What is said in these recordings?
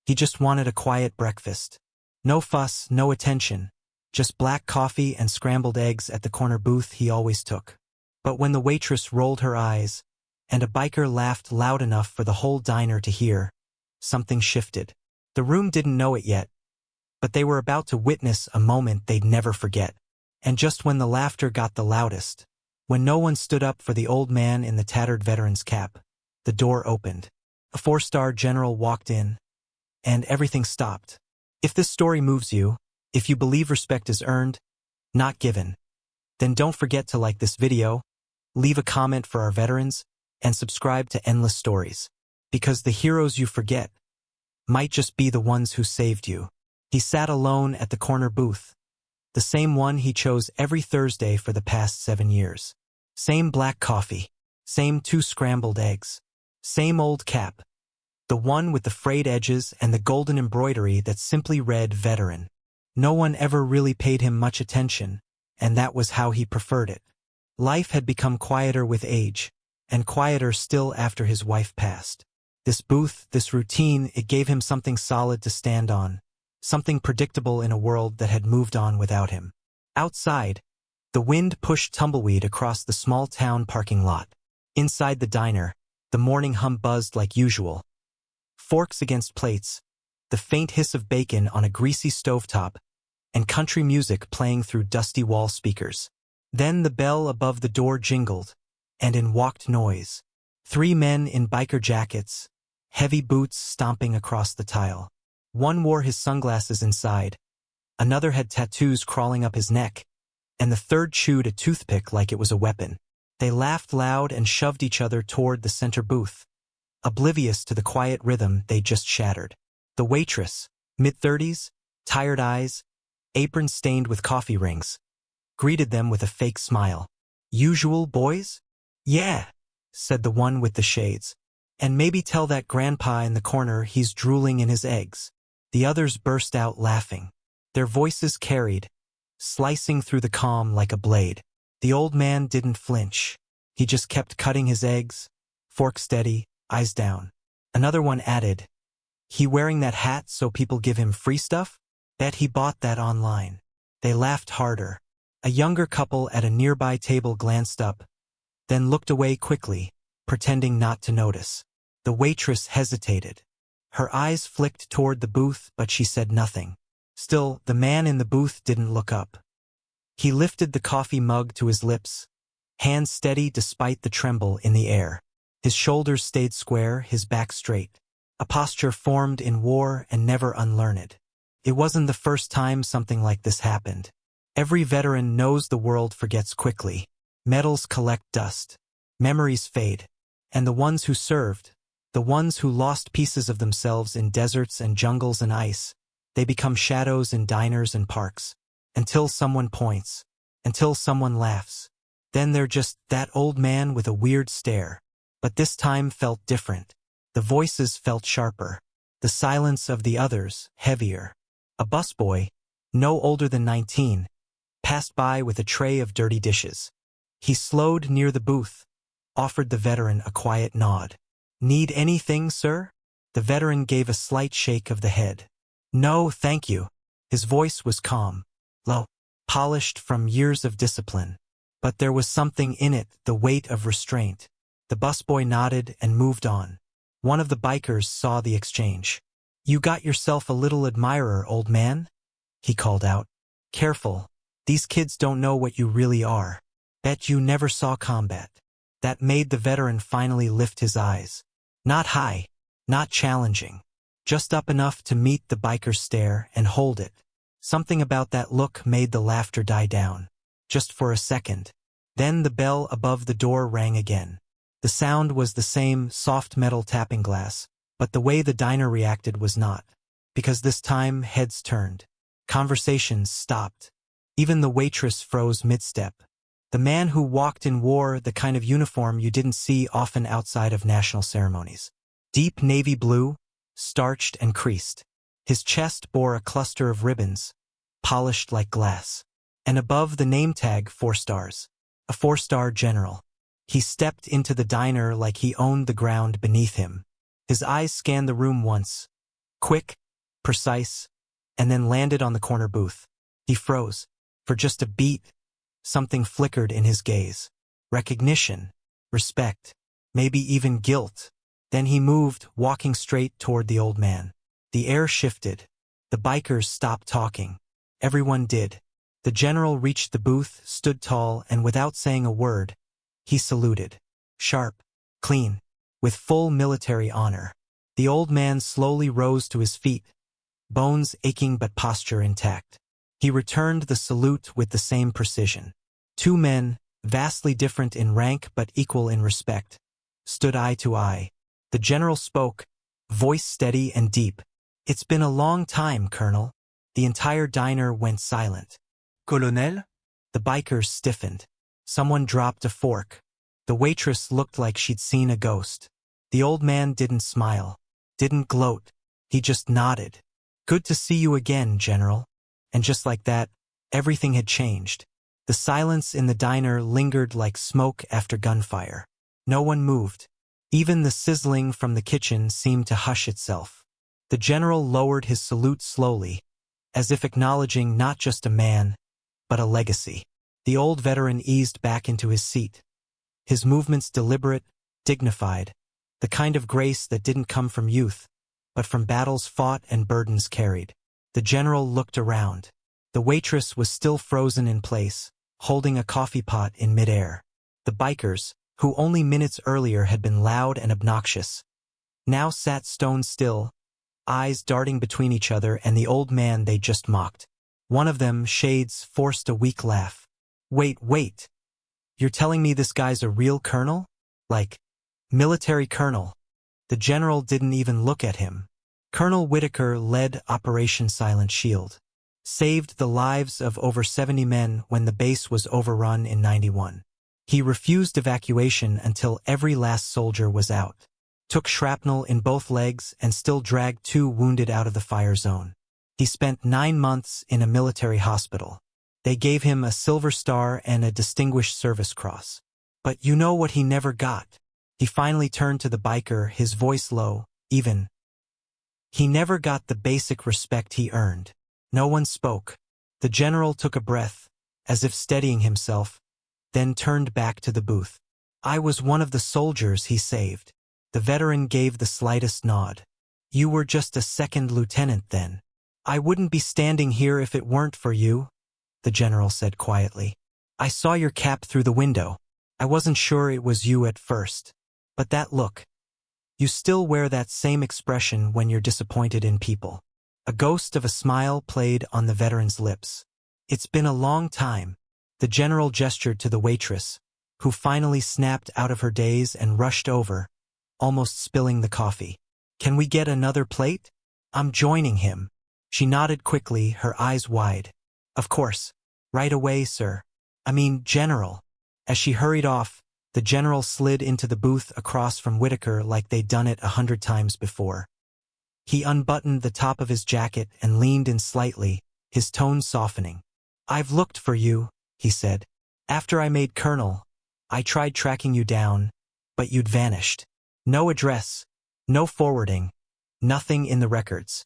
He just wanted a quiet breakfast. No fuss, no attention. Just black coffee and scrambled eggs at the corner booth he always took. But when the waitress rolled her eyes, and a biker laughed loud enough for the whole diner to hear, something shifted. The room didn't know it yet, but they were about to witness a moment they'd never forget. And just when the laughter got the loudest, when no one stood up for the old man in the tattered veteran's cap, the door opened. A 4-star general walked in, and everything stopped. If this story moves you, if you believe respect is earned, not given, then don't forget to like this video, leave a comment for our veterans, and subscribe to Endless Stories. Because the heroes you forget might just be the ones who saved you. He sat alone at the corner booth, the same one he chose every Thursday for the past 7 years. Same black coffee, same 2 scrambled eggs, same old cap, the one with the frayed edges and the golden embroidery that simply read veteran. No one ever really paid him much attention, and that was how he preferred it. Life had become quieter with age, and quieter still after his wife passed. This booth, this routine, it gave him something solid to stand on, something predictable in a world that had moved on without him. Outside, the wind pushed tumbleweed across the small town parking lot. Inside the diner, the morning hum buzzed like usual. Forks against plates, the faint hiss of bacon on a greasy stovetop, and country music playing through dusty wall speakers. Then the bell above the door jingled, and in walked Noise. 3 men in biker jackets, heavy boots stomping across the tile. One wore his sunglasses inside, another had tattoos crawling up his neck, and the third chewed a toothpick like it was a weapon. They laughed loud and shoved each other toward the center booth, oblivious to the quiet rhythm they just shattered. The waitress, mid-30s, tired eyes, apron stained with coffee rings, greeted them with a fake smile. "Usual, boys?" "Yeah," said the one with the shades. "And maybe tell that grandpa in the corner he's drooling in his eggs." The others burst out laughing. Their voices carried, slicing through the calm like a blade. The old man didn't flinch. He just kept cutting his eggs, fork steady, eyes down. Another one added, "He wearing that hat so people give him free stuff? Bet he bought that online." They laughed harder. A younger couple at a nearby table glanced up, then looked away quickly, pretending not to notice. The waitress hesitated. Her eyes flicked toward the booth, but she said nothing. Still, the man in the booth didn't look up. He lifted the coffee mug to his lips, hands steady despite the tremble in the air. His shoulders stayed square, his back straight, a posture formed in war and never unlearned. It wasn't the first time something like this happened. Every veteran knows the world forgets quickly. Medals collect dust, memories fade, and the ones who served, the ones who lost pieces of themselves in deserts and jungles and ice, they become shadows in diners and parks. Until someone points, until someone laughs. Then they're just that old man with a weird stare. But this time felt different. The voices felt sharper. The silence of the others, heavier. A busboy, no older than 19, passed by with a tray of dirty dishes. He slowed near the booth, offered the veteran a quiet nod. "Need anything, sir?" The veteran gave a slight shake of the head. "No, thank you." His voice was calm, low, polished from years of discipline. But there was something in it, the weight of restraint. The busboy nodded and moved on. One of the bikers saw the exchange. "You got yourself a little admirer, old man," he called out. "Careful, these kids don't know what you really are. Bet you never saw combat." That made the veteran finally lift his eyes. Not high, not challenging, just up enough to meet the biker's stare and hold it. Something about that look made the laughter die down. Just for a second. Then the bell above the door rang again. The sound was the same, soft metal tapping glass, but the way the diner reacted was not. Because this time heads turned. Conversations stopped. Even the waitress froze mid-step. The man who walked in wore the kind of uniform you didn't see often outside of national ceremonies. Deep navy blue, starched and creased. His chest bore a cluster of ribbons, polished like glass. And above the name tag, 4 stars. A 4-star general. He stepped into the diner like he owned the ground beneath him. His eyes scanned the room once, Quick, precise, and then landed on the corner booth. He froze. For just a beat, something flickered in his gaze. Recognition, respect, maybe even guilt. Then he moved, walking straight toward the old man. The air shifted. The bikers stopped talking. Everyone did. The general reached the booth, stood tall, and without saying a word, he saluted. Sharp, clean, with full military honor. The old man slowly rose to his feet, bones aching but posture intact. He returned the salute with the same precision. Two men, vastly different in rank but equal in respect, stood eye to eye. The general spoke, voice steady and deep. "It's been a long time, Colonel." The entire diner went silent. Colonel? The bikers stiffened. Someone dropped a fork. The waitress looked like she'd seen a ghost. The old man didn't smile, didn't gloat. He just nodded. "Good to see you again, General." And just like that, everything had changed. The silence in the diner lingered like smoke after gunfire. No one moved. Even the sizzling from the kitchen seemed to hush itself. The general lowered his salute slowly, as if acknowledging not just a man, but a legacy. The old veteran eased back into his seat. His movements deliberate, dignified, the kind of grace that didn't come from youth, but from battles fought and burdens carried. The general looked around. The waitress was still frozen in place, holding a coffee pot in midair. The bikers, who only minutes earlier had been loud and obnoxious, now sat stone still, eyes darting between each other and the old man they just mocked. One of them, Shades, forced a weak laugh. Wait. You're telling me this guy's a real colonel? Like, military colonel?" The general didn't even look at him. Colonel Whitaker led Operation Silent Shield. Saved the lives of over 70 men when the base was overrun in '91. He refused evacuation until every last soldier was out. Took shrapnel in both legs and still dragged 2 wounded out of the fire zone. He spent 9 months in a military hospital. They gave him a Silver Star and a Distinguished Service Cross. But you know what he never got? He finally turned to the biker, his voice low, even. He never got the basic respect he earned. No one spoke. The general took a breath, as if steadying himself, then turned back to the booth. "I was one of the soldiers he saved." The veteran gave the slightest nod. "You were just a second lieutenant then." "I wouldn't be standing here if it weren't for you," the general said quietly. "I saw your cap through the window. I wasn't sure it was you at first. But that look. You still wear that same expression when you're disappointed in people." A ghost of a smile played on the veteran's lips. "It's been a long time." The general gestured to the waitress, who finally snapped out of her daze and rushed over, almost spilling the coffee. "Can we get another plate?" "I'm joining him." She nodded quickly, her eyes wide. "Of course. Right away, sir. I mean, General." As she hurried off, the general slid into the booth across from Whitaker like they'd done it 100 times before. He unbuttoned the top of his jacket and leaned in slightly, his tone softening. "I've looked for you," he said. "After I made Colonel, I tried tracking you down, but you'd vanished. No address, no forwarding, nothing in the records."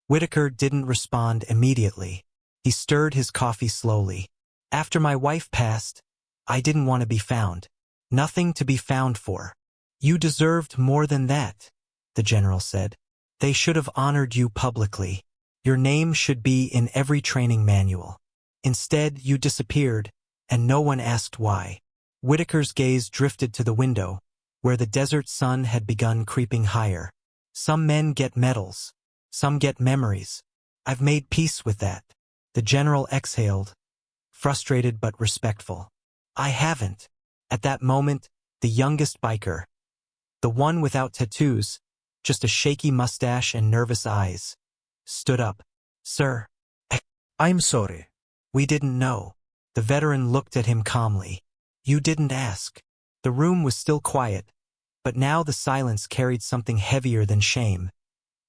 Whitaker didn't respond immediately. He stirred his coffee slowly. "After my wife passed, I didn't want to be found. Nothing to be found for." "You deserved more than that," the general said. "They should have honored you publicly. Your name should be in every training manual. Instead, you disappeared, and no one asked why." Whitaker's gaze drifted to the window, where the desert sun had begun creeping higher. "Some men get medals. Some get memories. I've made peace with that." The general exhaled, frustrated but respectful. "I haven't." At that moment, the youngest biker, the one without tattoos, just a shaky mustache and nervous eyes, stood up. "Sir, I'm sorry." we didn't know." The veteran looked at him calmly. "You didn't ask." The room was still quiet, but now the silence carried something heavier than shame.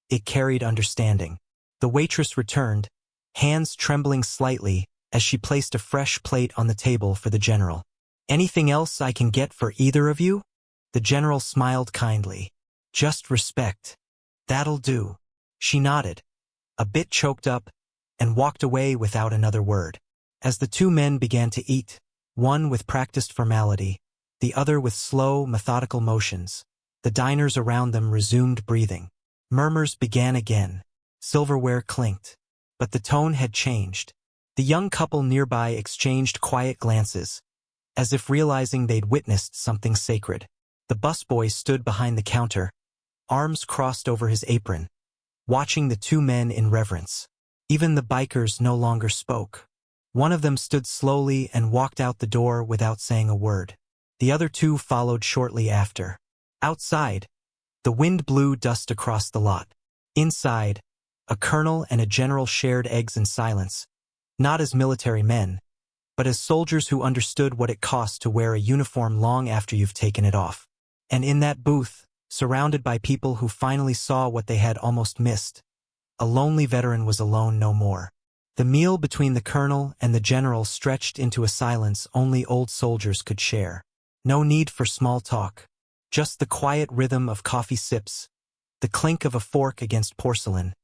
It carried understanding. The waitress returned, hands trembling slightly as she placed a fresh plate on the table for the general. "Anything else I can get for either of you?" The general smiled kindly. "Just respect. That'll do." She nodded, a bit choked up, and walked away without another word. As the two men began to eat, one with practiced formality, the other with slow, methodical motions, the diners around them resumed breathing. Murmurs began again. Silverware clinked. But the tone had changed. The young couple nearby exchanged quiet glances, as if realizing they'd witnessed something sacred. The busboy stood behind the counter, arms crossed over his apron, watching the two men in reverence. Even the bikers no longer spoke. One of them stood slowly and walked out the door without saying a word. The other two followed shortly after. Outside, the wind blew dust across the lot. Inside, a colonel and a general shared eggs in silence, not as military men, but as soldiers who understood what it cost to wear a uniform long after you've taken it off. And in that booth, surrounded by people who finally saw what they had almost missed, a lonely veteran was alone no more. The meal between the colonel and the general stretched into a silence only old soldiers could share. No need for small talk, just the quiet rhythm of coffee sips, the clink of a fork against porcelain,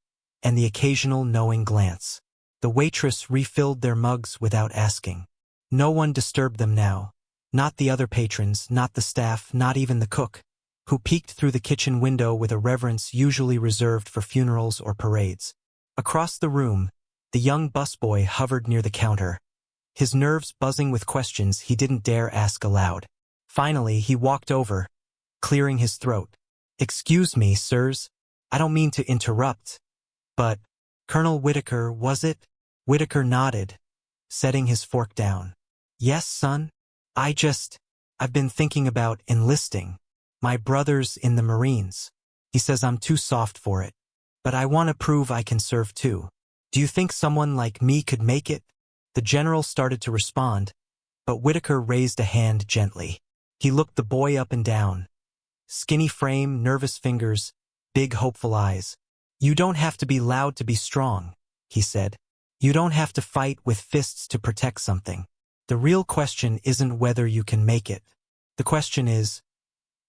and the occasional knowing glance. The waitress refilled their mugs without asking. No one disturbed them now, not the other patrons, not the staff, not even the cook, who peeked through the kitchen window with a reverence usually reserved for funerals or parades. Across the room, the young busboy hovered near the counter, his nerves buzzing with questions he didn't dare ask aloud. Finally, he walked over, clearing his throat. "Excuse me, sirs. I don't mean to interrupt, but Colonel Whitaker, was it?" Whitaker nodded, setting his fork down. "Yes, son? I've been thinking about enlisting. My brother's in the Marines. He says I'm too soft for it, but I want to prove I can serve too. Do you think someone like me could make it?" The general started to respond, but Whitaker raised a hand gently. He looked the boy up and down. Skinny frame, nervous fingers, big hopeful eyes. "You don't have to be loud to be strong," he said. "You don't have to fight with fists to protect something. The real question isn't whether you can make it. The question is,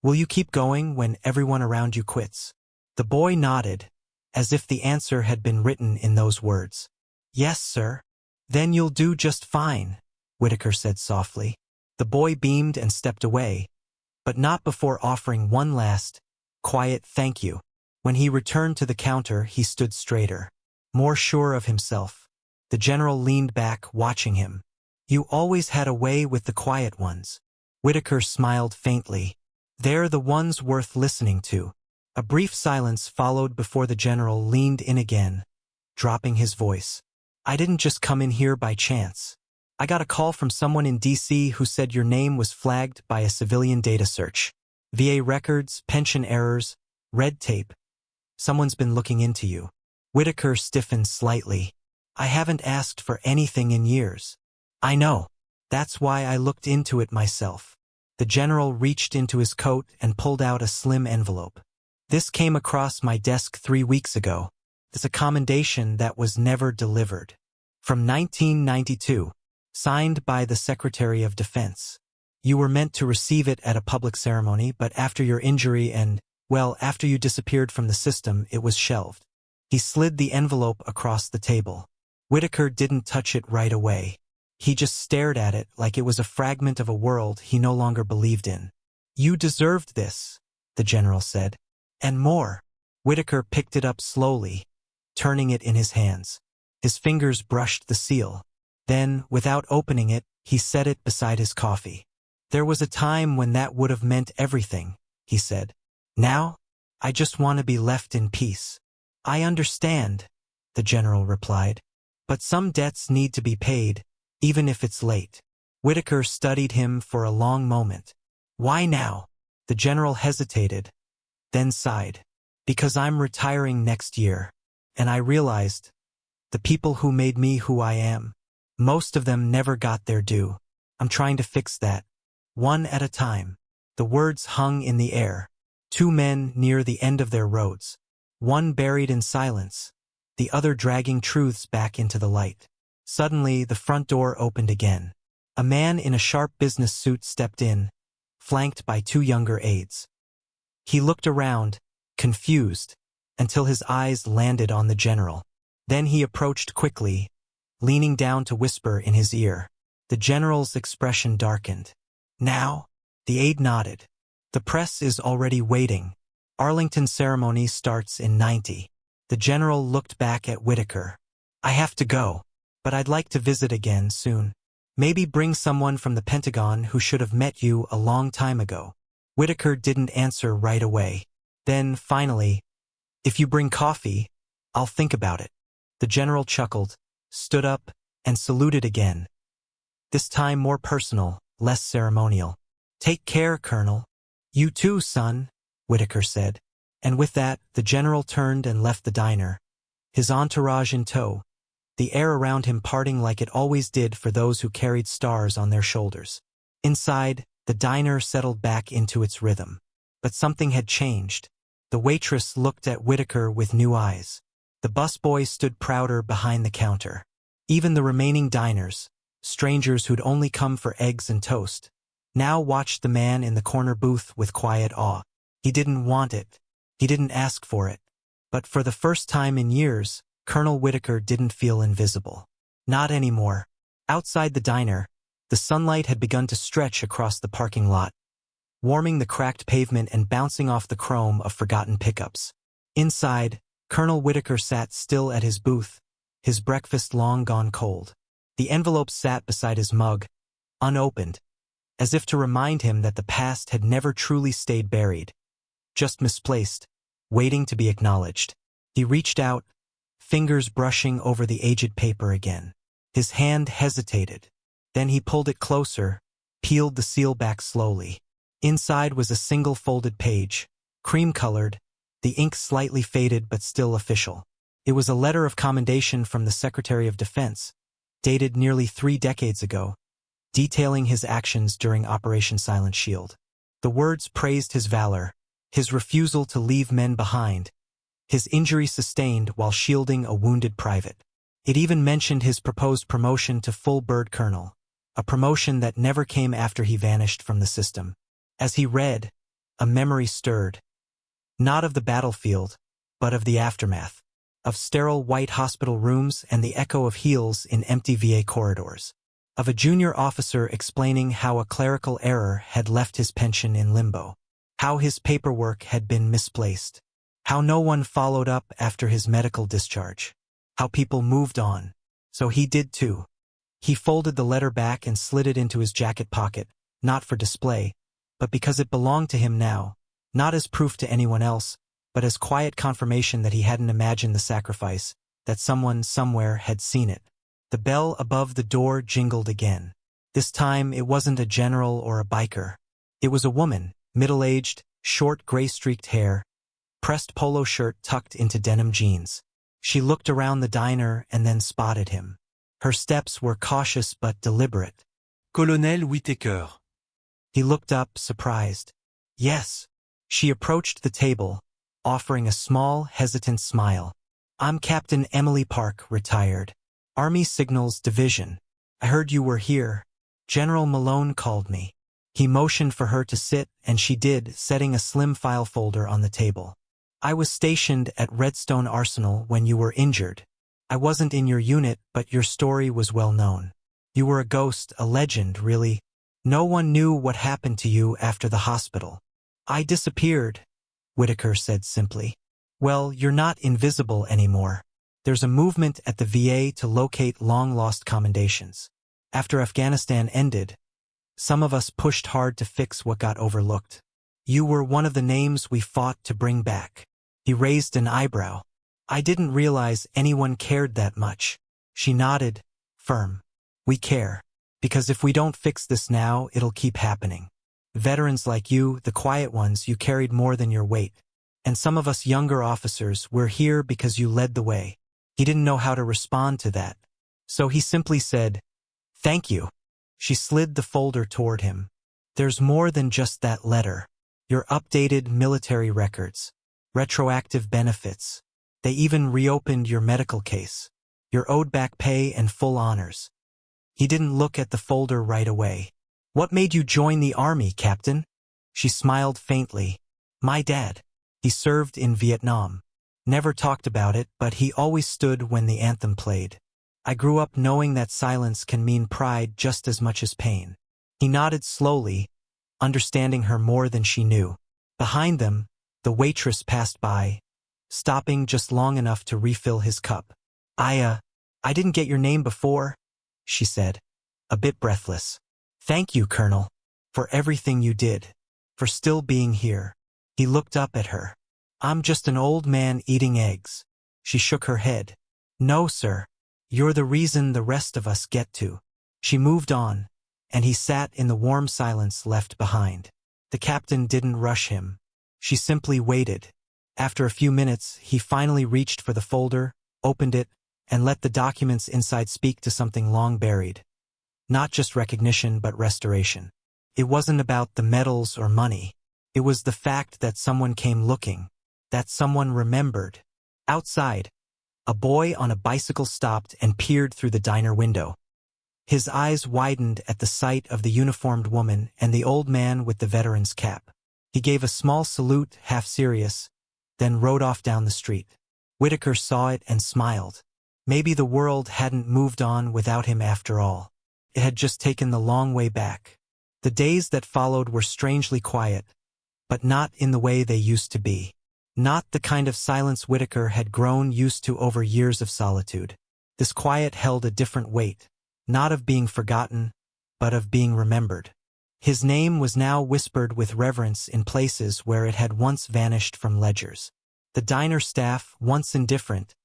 will you keep going when everyone around you quits?" The boy nodded, as if the answer had been written in those words. "Yes, sir." "Then you'll do just fine," Whitaker said softly. The boy beamed and stepped away, but not before offering one last, quiet thank you. When he returned to the counter, he stood straighter, more sure of himself. The general leaned back, watching him. "You always had a way with the quiet ones." Whitaker smiled faintly. "They're the ones worth listening to." A brief silence followed before the general leaned in again, dropping his voice. "I didn't just come in here by chance. I got a call from someone in D.C. who said your name was flagged by a civilian data search. VA records, pension errors, red tape. Someone's been looking into you." Whitaker stiffened slightly. "I haven't asked for anything in years." "I know. That's why I looked into it myself." The general reached into his coat and pulled out a slim envelope. "This came across my desk 3 weeks ago. It's a commendation that was never delivered. From 1992. Signed by the Secretary of Defense. You were meant to receive it at a public ceremony, but after your injury and, well, after you disappeared from the system, it was shelved." He slid the envelope across the table. Whitaker didn't touch it right away. He just stared at it like it was a fragment of a world he no longer believed in. "You deserved this," the general said. "And more." Whitaker picked it up slowly, turning it in his hands. His fingers brushed the seal. Then, without opening it, he set it beside his coffee. "There was a time when that would have meant everything," he said. "Now, I just want to be left in peace." "I understand," the general replied. "But some debts need to be paid, even if it's late." Whitaker studied him for a long moment. "Why now?" The general hesitated, then sighed. "Because I'm retiring next year, and I realized, the people who made me who I am, most of them never got their due. I'm trying to fix that, one at a time." The words hung in the air. Two men near the end of their roads. One buried in silence, the other dragging truths back into the light. Suddenly, the front door opened again. A man in a sharp business suit stepped in, flanked by 2 younger aides. He looked around, confused, until his eyes landed on the general. Then he approached quickly, leaning down to whisper in his ear. The general's expression darkened. Now? The aide nodded. The press is already waiting. Arlington ceremony starts in 90. The general looked back at Whitaker. I have to go, but I'd like to visit again soon. Maybe bring someone from the Pentagon who should have met you a long time ago. Whitaker didn't answer right away. Then, finally, if you bring coffee, I'll think about it. The general chuckled, stood up, and saluted again. This time more personal, less ceremonial. Take care, Colonel. You too, son, Whitaker said. And with that, the general turned and left the diner, his entourage in tow, the air around him parting like it always did for those who carried stars on their shoulders. Inside, the diner settled back into its rhythm. But something had changed. The waitress looked at Whitaker with new eyes. The busboy stood prouder behind the counter. Even the remaining diners, strangers who'd only come for eggs and toast, now watched the man in the corner booth with quiet awe. He didn't want it. He didn't ask for it. But for the first time in years, Colonel Whitaker didn't feel invisible. Not anymore. Outside the diner, the sunlight had begun to stretch across the parking lot, warming the cracked pavement and bouncing off the chrome of forgotten pickups. Inside, Colonel Whitaker sat still at his booth, his breakfast long gone cold. The envelope sat beside his mug, unopened, as if to remind him that the past had never truly stayed buried, just misplaced, waiting to be acknowledged. He reached out, fingers brushing over the aged paper again. His hand hesitated. Then he pulled it closer, peeled the seal back slowly. Inside was a single folded page, cream-colored, the ink slightly faded but still official. It was a letter of commendation from the Secretary of Defense, dated nearly 3 decades ago, detailing his actions during Operation Silent Shield. The words praised his valor, his refusal to leave men behind, his injury sustained while shielding a wounded private. It even mentioned his proposed promotion to full bird colonel, a promotion that never came after he vanished from the system. As he read, a memory stirred, not of the battlefield, but of the aftermath, of sterile white hospital rooms and the echo of heels in empty VA corridors, of a junior officer explaining how a clerical error had left his pension in limbo, how his paperwork had been misplaced, how no one followed up after his medical discharge, how people moved on. So he did too. He folded the letter back and slid it into his jacket pocket, not for display, but because it belonged to him now, not as proof to anyone else, but as quiet confirmation that he hadn't imagined the sacrifice, that someone somewhere had seen it. The bell above the door jingled again. This time it wasn't a general or a biker. It was a woman, middle-aged, short gray-streaked hair, pressed polo shirt tucked into denim jeans. She looked around the diner and then spotted him. Her steps were cautious but deliberate. Colonel Whitaker. He looked up, surprised. Yes. She approached the table, offering a small, hesitant smile. I'm Captain Emily Park, retired. Army Signals Division. I heard you were here. General Malone called me. He motioned for her to sit, and she did, setting a slim file folder on the table. I was stationed at Redstone Arsenal when you were injured. I wasn't in your unit, but your story was well known. You were a ghost, a legend, really. No one knew what happened to you after the hospital. I disappeared, Whitaker said simply. Well, you're not invisible anymore. There's a movement at the VA to locate long-lost commendations. After Afghanistan ended, some of us pushed hard to fix what got overlooked. You were one of the names we fought to bring back. He raised an eyebrow. I didn't realize anyone cared that much. She nodded, firm. We care. Because if we don't fix this now, it'll keep happening. Veterans like you, the quiet ones, you carried more than your weight. And some of us younger officers, we're here because you led the way. He didn't know how to respond to that. So he simply said, thank you. She slid the folder toward him. There's more than just that letter. Your updated military records. Retroactive benefits. They even reopened your medical case. Your owed back pay and full honors. He didn't look at the folder right away. What made you join the Army, Captain? She smiled faintly. My dad. He served in Vietnam. Never talked about it, but he always stood when the anthem played. I grew up knowing that silence can mean pride just as much as pain. He nodded slowly, understanding her more than she knew. Behind them, the waitress passed by, stopping just long enough to refill his cup. I didn't get your name before," she said, a bit breathless. "Thank you, Colonel, for everything you did, for still being here." He looked up at her. "I'm just an old man eating eggs." She shook her head. "No, sir. You're the reason the rest of us get to." She moved on, and he sat in the warm silence left behind. The captain didn't rush him. She simply waited. After a few minutes, he finally reached for the folder, opened it, and let the documents inside speak to something long buried. Not just recognition, but restoration. It wasn't about the medals or money. It was the fact that someone came looking, that someone remembered. Outside, a boy on a bicycle stopped and peered through the diner window. His eyes widened at the sight of the uniformed woman and the old man with the veteran's cap. He gave a small salute, half serious, then rode off down the street. Whitaker saw it and smiled. Maybe the world hadn't moved on without him after all. It had just taken the long way back. The days that followed were strangely quiet, but not in the way they used to be. Not the kind of silence Whitaker had grown used to over years of solitude. This quiet held a different weight, not of being forgotten, but of being remembered. His name was now whispered with reverence in places where it had once vanished from ledgers. The diner staff, once indifferent,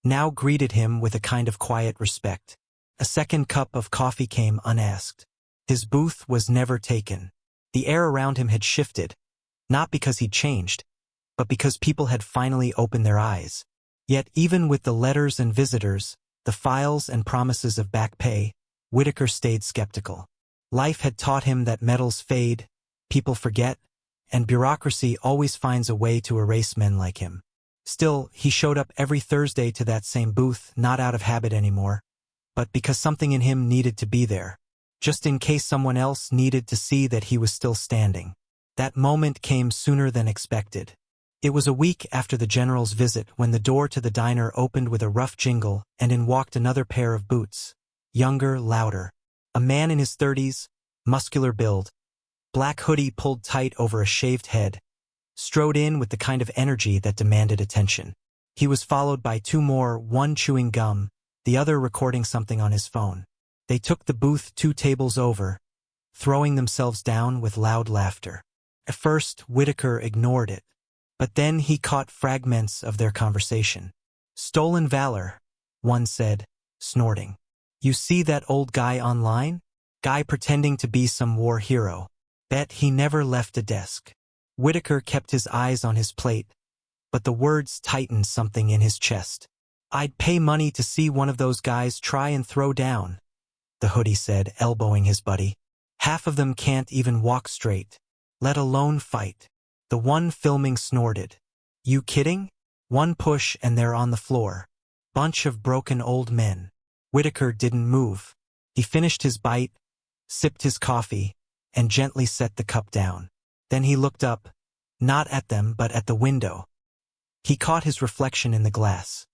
now greeted him with a kind of quiet respect. A second cup of coffee came unasked. His booth was never taken. The air around him had shifted, not because he'd changed, but because people had finally opened their eyes. Yet even with the letters and visitors, the files and promises of back pay, Whitaker stayed skeptical. Life had taught him that medals fade, people forget, and bureaucracy always finds a way to erase men like him. Still, he showed up every Thursday to that same booth, not out of habit anymore, but because something in him needed to be there, just in case someone else needed to see that he was still standing. That moment came sooner than expected. It was a week after the general's visit when the door to the diner opened with a rough jingle and in walked another pair of boots. Younger, louder. A man in his 30s, muscular build, black hoodie pulled tight over a shaved head, strode in with the kind of energy that demanded attention. He was followed by two more, one chewing gum, the other recording something on his phone. They took the booth 2 tables over, throwing themselves down with loud laughter. At first, Whitaker ignored it, but then he caught fragments of their conversation. "Stolen valor," one said, snorting. "You see that old guy online? Guy pretending to be some war hero. Bet he never left a desk." Whitaker kept his eyes on his plate, but the words tightened something in his chest. "I'd pay money to see one of those guys try and throw down," the hoodie said, elbowing his buddy. "Half of them can't even walk straight, let alone fight." The one filming snorted. "You kidding? One push and they're on the floor. Bunch of broken old men." Whitaker didn't move. He finished his bite, sipped his coffee, and gently set the cup down. Then he looked up, not at them but at the window. He caught his reflection in the glass.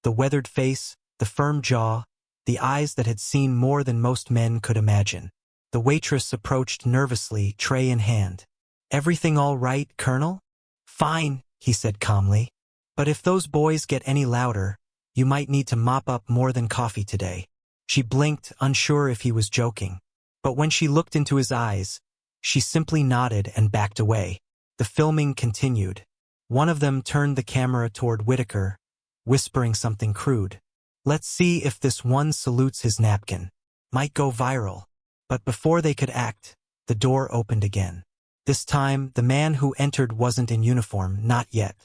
The weathered face, the firm jaw, the eyes that had seen more than most men could imagine. The waitress approached nervously, tray in hand. "Everything all right, Colonel?" "Fine," he said calmly. "But if those boys get any louder, you might need to mop up more than coffee today." She blinked, unsure if he was joking. But when she looked into his eyes, she simply nodded and backed away. The filming continued. One of them turned the camera toward Whitaker, whispering something crude. "Let's see if this one salutes his napkin. Might go viral." But before they could act, the door opened again. This time, the man who entered wasn't in uniform, not yet.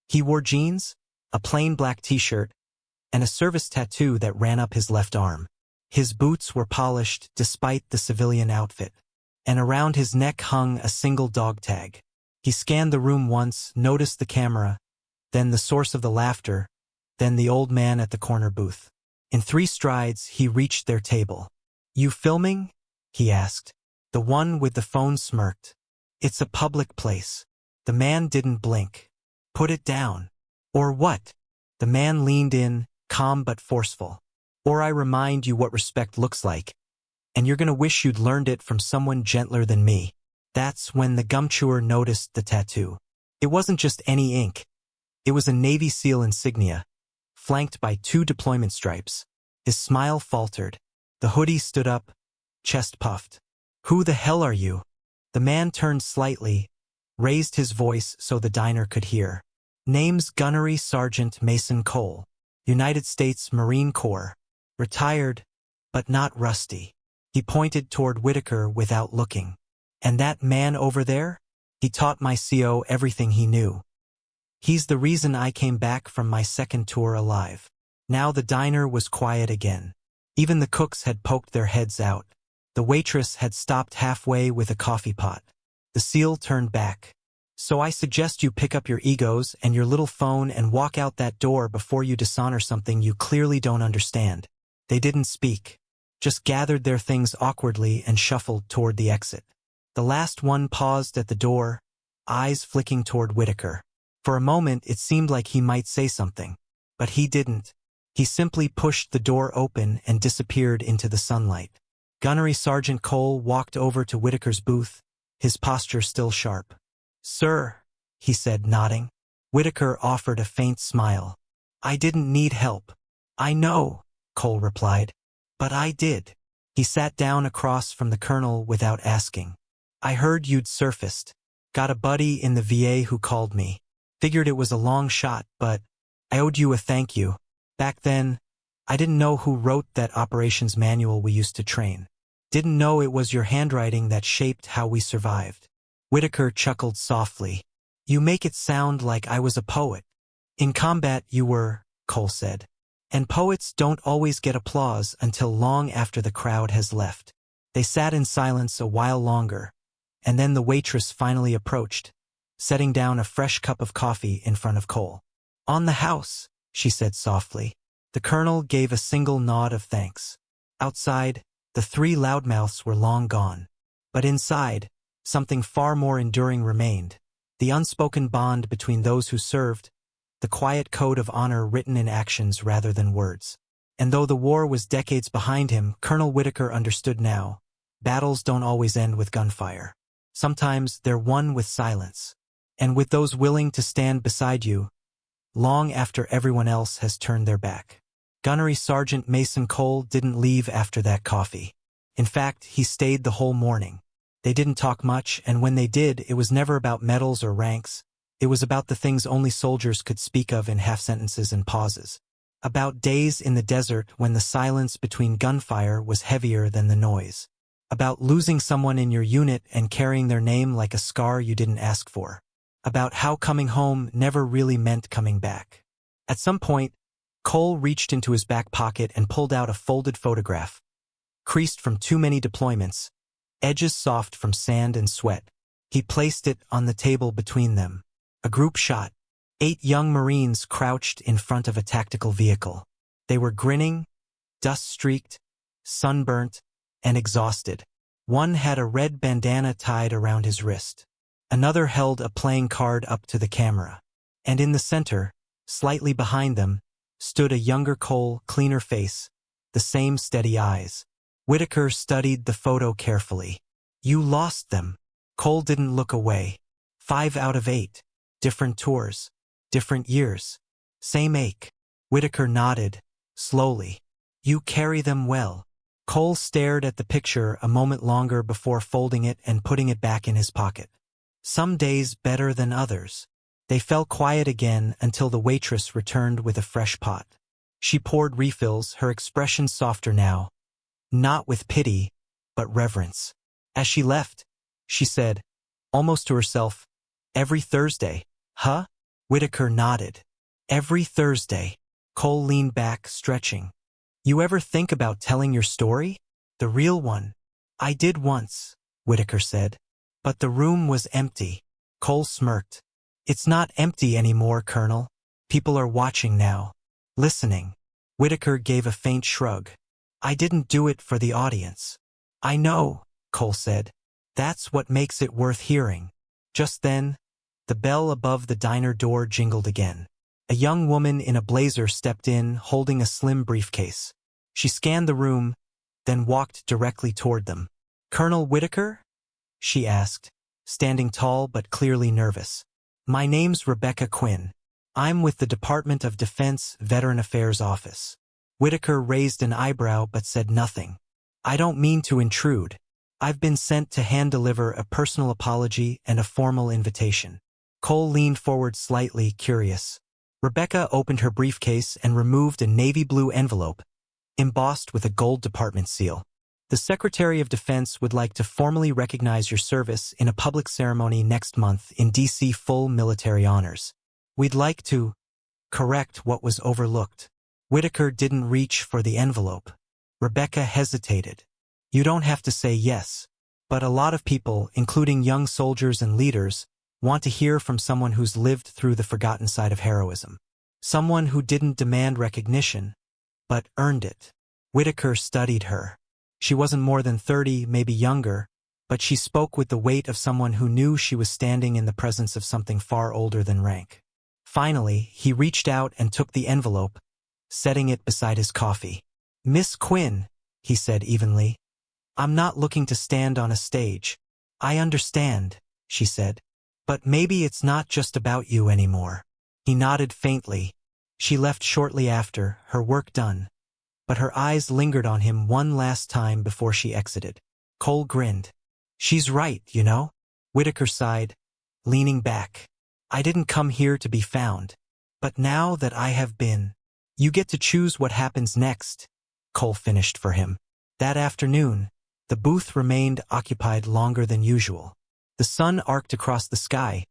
He wore jeans, a plain black t-shirt, and a service tattoo that ran up his left arm. His boots were polished despite the civilian outfit, and around his neck hung a single dog tag. He scanned the room once, noticed the camera, then the source of the laughter, then the old man at the corner booth. In 3 strides, he reached their table. "You filming?" he asked. The one with the phone smirked. "It's a public place." The man didn't blink. "Put it down." Or what? The man leaned in, calm but forceful. Or I remind you what respect looks like, and you're gonna wish you'd learned it from someone gentler than me. That's when the gum chewer noticed the tattoo. It wasn't just any ink. It was a Navy SEAL insignia, flanked by 2 deployment stripes. His smile faltered. The hoodie stood up, chest puffed. Who the hell are you? The man turned slightly, raised his voice so the diner could hear. Name's Gunnery Sergeant Mason Cole, United States Marine Corps. Retired, but not rusty. He pointed toward Whitaker without looking. And that man over there? He taught my CO everything he knew. He's the reason I came back from my second tour alive. Now the diner was quiet again. Even the cooks had poked their heads out. The waitress had stopped halfway with a coffee pot. The SEAL turned back. So I suggest you pick up your egos and your little phone and walk out that door before you dishonor something you clearly don't understand. They didn't speak, just gathered their things awkwardly and shuffled toward the exit. The last one paused at the door, eyes flicking toward Whitaker. For a moment it seemed like he might say something, but he didn't. He simply pushed the door open and disappeared into the sunlight. Gunnery Sergeant Cole walked over to Whitaker's booth, his posture still sharp. "Sir," he said, nodding. Whitaker offered a faint smile. "I didn't need help." "I know," Cole replied. "But I did." He sat down across from the colonel without asking. "I heard you'd surfaced. Got a buddy in the VA who called me. Figured it was a long shot, but I owed you a thank you. Back then, I didn't know who wrote that operations manual we used to train. Didn't know it was your handwriting that shaped how we survived." Whitaker chuckled softly. "You make it sound like I was a poet." "In combat you were," Cole said. "And poets don't always get applause until long after the crowd has left." They sat in silence a while longer, and then the waitress finally approached, setting down a fresh cup of coffee in front of Cole. "On the house," she said softly. The colonel gave a single nod of thanks. Outside, the 3 loudmouths were long gone. But inside, something far more enduring remained. The unspoken bond between those who served, the quiet code of honor written in actions rather than words. And though the war was decades behind him, Colonel Whitaker understood now. Battles don't always end with gunfire. Sometimes they're won with silence. And with those willing to stand beside you, long after everyone else has turned their back. Gunnery Sergeant Mason Cole didn't leave after that coffee. In fact, he stayed the whole morning. They didn't talk much, and when they did, it was never about medals or ranks. It was about the things only soldiers could speak of in half-sentences and pauses. About days in the desert when the silence between gunfire was heavier than the noise. About losing someone in your unit and carrying their name like a scar you didn't ask for. About how coming home never really meant coming back. At some point, Cole reached into his back pocket and pulled out a folded photograph. Creased from too many deployments, edges soft from sand and sweat. He placed it on the table between them. A group shot. 8 young Marines crouched in front of a tactical vehicle. They were grinning, dust-streaked, sunburnt, and exhausted. One had a red bandana tied around his wrist. Another held a playing card up to the camera. And in the center, slightly behind them, stood a younger Cole, cleaner face, the same steady eyes. Whitaker studied the photo carefully. "You lost them." Cole didn't look away. 5 out of 8. Different tours. Different years. Same ache. Whitaker nodded, slowly. "You carry them well." Cole stared at the picture a moment longer before folding it and putting it back in his pocket. "Some days better than others." They fell quiet again until the waitress returned with a fresh pot. She poured refills, her expression softer now. Not with pity, but reverence. As she left, she said, almost to herself, "Every Thursday, huh?" Whitaker nodded. "Every Thursday." Cole leaned back, stretching. "You ever think about telling your story? The real one?" "I did once," Whitaker said. "But the room was empty." Cole smirked. "It's not empty anymore, Colonel. People are watching now. Listening." Whitaker gave a faint shrug. "I didn't do it for the audience." "I know," Cole said. "That's what makes it worth hearing." Just then, the bell above the diner door jingled again. A young woman in a blazer stepped in, holding a slim briefcase. She scanned the room, then walked directly toward them. "Colonel Whitaker?" she asked, standing tall but clearly nervous. "My name's Rebecca Quinn. I'm with the Department of Defense Veteran Affairs Office." Whitaker raised an eyebrow but said nothing. "I don't mean to intrude. I've been sent to hand-deliver a personal apology and a formal invitation." Cole leaned forward slightly, curious. Rebecca opened her briefcase and removed a navy blue envelope, embossed with a gold department seal. "The Secretary of Defense would like to formally recognize your service in a public ceremony next month in D.C. Full military honors. We'd like to correct what was overlooked." Whitaker didn't reach for the envelope. Rebecca hesitated. "You don't have to say yes. But a lot of people, including young soldiers and leaders, want to hear from someone who's lived through the forgotten side of heroism. Someone who didn't demand recognition, but earned it." Whitaker studied her. She wasn't more than 30, maybe younger, but she spoke with the weight of someone who knew she was standing in the presence of something far older than rank. Finally, he reached out and took the envelope, setting it beside his coffee. "Miss Quinn," he said evenly, "I'm not looking to stand on a stage." "I understand," she said. "But maybe it's not just about you anymore." He nodded faintly. She left shortly after, her work done, but her eyes lingered on him one last time before she exited. Cole grinned. "She's right, you know?" Whitaker sighed, leaning back. "I didn't come here to be found. But now that I have been, you get to choose what happens next," Cole finished for him. That afternoon, the booth remained occupied longer than usual. The sun arced across the sky,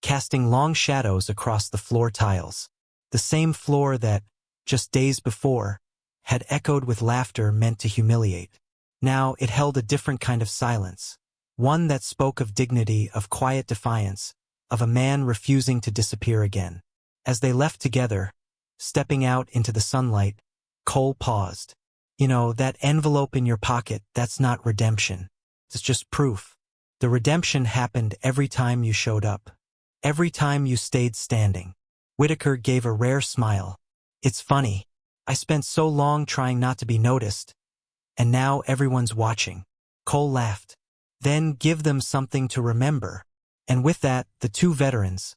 casting long shadows across the floor tiles. The same floor that, just days before, had echoed with laughter meant to humiliate. Now it held a different kind of silence, one that spoke of dignity, of quiet defiance, of a man refusing to disappear again. As they left together, stepping out into the sunlight, Cole paused. "You know, that envelope in your pocket, that's not redemption. It's just proof. The redemption happened every time you showed up. Every time you stayed standing." Whitaker gave a rare smile. "It's funny. I spent so long trying not to be noticed, and now everyone's watching." Cole laughed. "Then give them something to remember." And with that, the two veterans,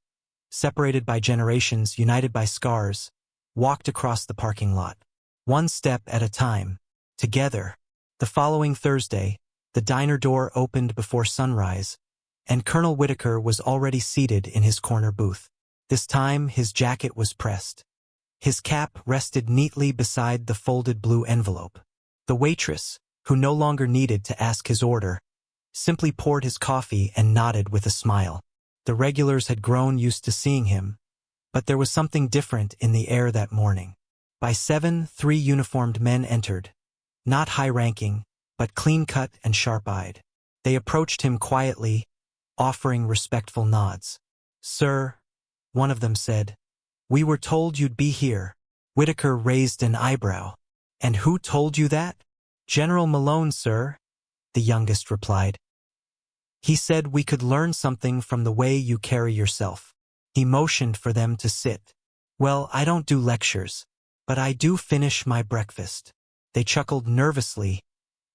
separated by generations, united by scars, walked across the parking lot, one step at a time, together. The following Thursday, the diner door opened before sunrise, and Colonel Whitaker was already seated in his corner booth. This time, his jacket was pressed. His cap rested neatly beside the folded blue envelope. The waitress, who no longer needed to ask his order, simply poured his coffee and nodded with a smile. The regulars had grown used to seeing him, but there was something different in the air that morning. By 7, 3 uniformed men entered, not high-ranking, but clean-cut and sharp-eyed. They approached him quietly, offering respectful nods. "Sir," one of them said, "we were told you'd be here." Whitaker raised an eyebrow. "And who told you that?" "General Malone, sir," the youngest replied. "He said we could learn something from the way you carry yourself." He motioned for them to sit. "Well, I don't do lectures, but I do finish my breakfast." They chuckled nervously,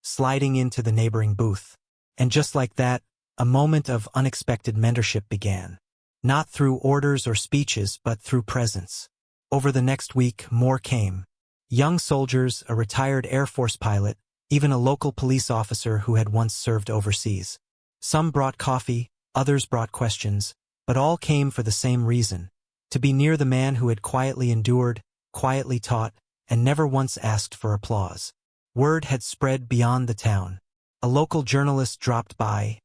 sliding into the neighboring booth. And just like that, a moment of unexpected mentorship began. Not through orders or speeches, but through presence. Over the next week, more came. Young soldiers, a retired Air Force pilot, even a local police officer who had once served overseas. Some brought coffee, others brought questions, but all came for the same reason: to be near the man who had quietly endured, quietly taught, and never once asked for applause. Word had spread beyond the town. A local journalist dropped by,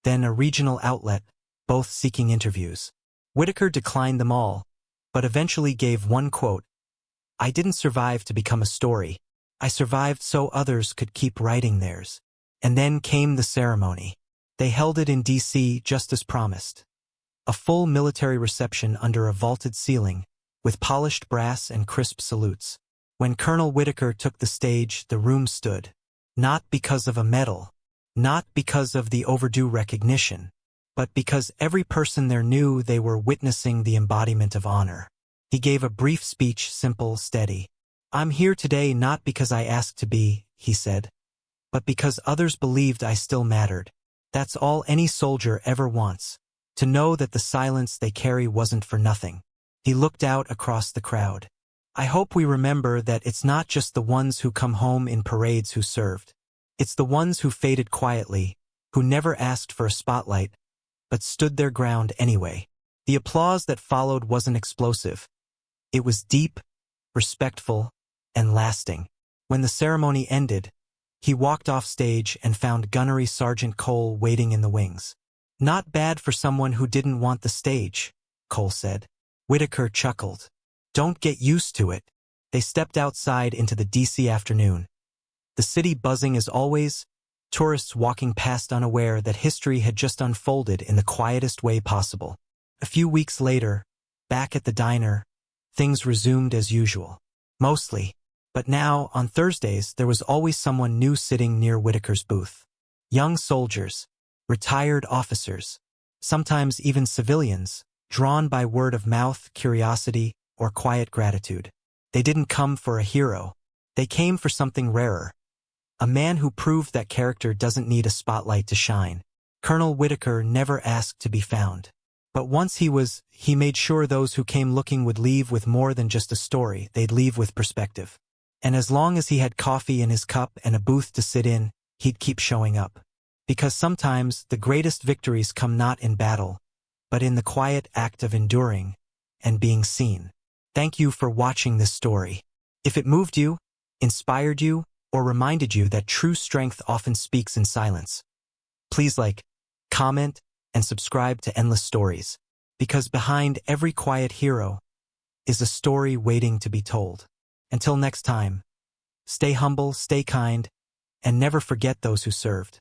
then a regional outlet, both seeking interviews. Whitaker declined them all, but eventually gave one quote: "I didn't survive to become a story. I survived so others could keep writing theirs." And then came the ceremony. They held it in D.C. just as promised. A full military reception under a vaulted ceiling, with polished brass and crisp salutes. When Colonel Whitaker took the stage, the room stood. Not because of a medal, not because of the overdue recognition, but because every person there knew they were witnessing the embodiment of honor. He gave a brief speech, simple, steady. "I'm here today not because I asked to be," he said, "but because others believed I still mattered. That's all any soldier ever wants, to know that the silence they carry wasn't for nothing." He looked out across the crowd. "I hope we remember that it's not just the ones who come home in parades who served. It's the ones who faded quietly, who never asked for a spotlight, but stood their ground anyway." The applause that followed wasn't explosive. It was deep, respectful, and lasting. When the ceremony ended, he walked off stage and found Gunnery Sergeant Cole waiting in the wings. "Not bad for someone who didn't want the stage," Cole said. Whitaker chuckled. "Don't get used to it." They stepped outside into the DC afternoon. The city buzzing as always, tourists walking past unaware that history had just unfolded in the quietest way possible. A few weeks later, back at the diner, things resumed as usual. Mostly. But now, on Thursdays, there was always someone new sitting near Whitaker's booth. Young soldiers, retired officers, sometimes even civilians, drawn by word of mouth, curiosity, or quiet gratitude. They didn't come for a hero. They came for something rarer. A man who proved that character doesn't need a spotlight to shine. Colonel Whitaker never asked to be found. But once he made sure those who came looking would leave with more than just a story, they'd leave with perspective. And as long as he had coffee in his cup and a booth to sit in, he'd keep showing up. Because sometimes the greatest victories come not in battle, but in the quiet act of enduring and being seen. Thank you for watching this story. If it moved you, inspired you, or reminded you that true strength often speaks in silence, please like, comment, and subscribe to Endless Stories, because behind every quiet hero is a story waiting to be told. Until next time, stay humble, stay kind, and never forget those who served.